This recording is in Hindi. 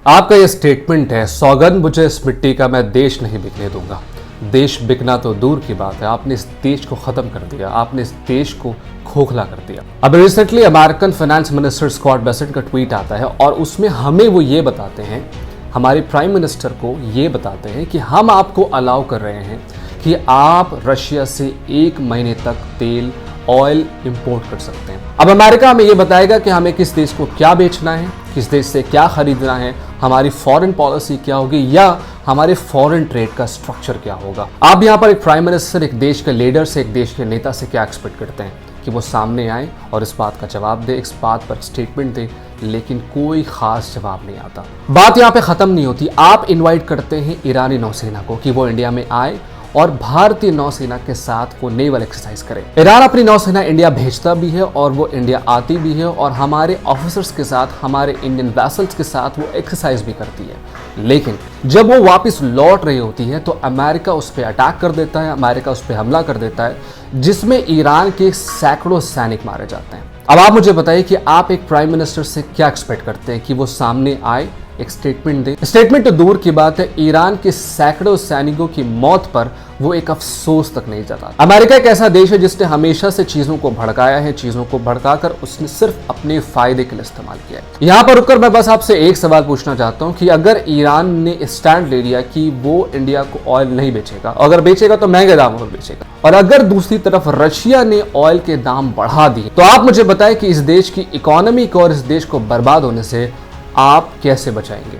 आपका ये स्टेटमेंट है, सौगंध मुझे इस मिट्टी का, मैं देश नहीं बिकने दूंगा। देश बिकना तो दूर की बात है, आपने इस देश को खत्म कर दिया, आपने इस देश को खोखला कर दिया। अब recently American finance minister Scott Bessent का ट्वीट आता है और उसमें हमें वो ये बताते हैं, हमारे प्राइम मिनिस्टर को ये बताते हैं कि हम आपको अलाउ कर रहे हैं कि आप रशिया से 1 महीने तक तेल ऑयल इंपोर्ट कर सकते हैं। अब अमेरिका हमें ये बताएगा कि हमें किस देश को क्या बेचना है, किस देश से क्या खरीदना है, हमारी फॉरेन पॉलिसी क्या होगी या हमारे फॉरेन ट्रेड का स्ट्रक्चर क्या होगा। आप यहाँ पर एक प्राइम मिनिस्टर, एक देश के लीडर से, एक देश के नेता से क्या एक्सपेक्ट करते हैं कि वो सामने आए और इस बात का जवाब दे, इस बात पर स्टेटमेंट दे, लेकिन कोई खास जवाब नहीं आता। बात यहाँ पे खत्म नहीं होती। आप इनवाइट करते हैं ईरानी नौसेना को कि वो इंडिया में आए और भारतीय नौसेना के साथ वो नेवल एक्सरसाइज करे। ईरान अपनी नौसेना इंडिया भेजता भी है और वो इंडिया आती भी है और हमारे ऑफिसर्स के साथ, हमारे इंडियन वेसल्स के साथ वो एक्सरसाइज भी करती है। लेकिन जब वो वापस लौट रही होती है तो अमेरिका उस पर अटैक कर देता है, अमेरिका उस पर हमला कर देता है, जिसमें ईरान के सैकड़ों सैनिक मारे जाते हैं। अब आप मुझे बताइए कि आप एक प्राइम मिनिस्टर से क्या एक्सपेक्ट करते हैं कि वो सामने आए, एक स्टेटमेंट दे। स्टेटमेंट तो दूर की बात है, ईरान के सैकड़ों सैनिकों की मौत पर वो एक अफसोस तक नहीं जताता। अमेरिका एक ऐसा देश है जिसने हमेशा से चीजों को भड़काया है, चीजों को भड़काकर उसने सिर्फ अपने फायदे के लिए इस्तेमाल किया है। यहाँ पर रुककर मैं बस आपसे एक सवाल पूछना चाहता हूँ कि अगर ईरान ने स्टैंड ले लिया कि वो इंडिया को ऑयल नहीं बेचेगा, अगर बेचेगा तो महंगे दामों पर बेचेगा, और अगर दूसरी तरफ रशिया ने ऑयल के दाम बढ़ा दिए, तो आप मुझे बताएं कि इस देश की इकोनॉमी को और इस देश को बर्बाद होने से आप कैसे बचाएंगे।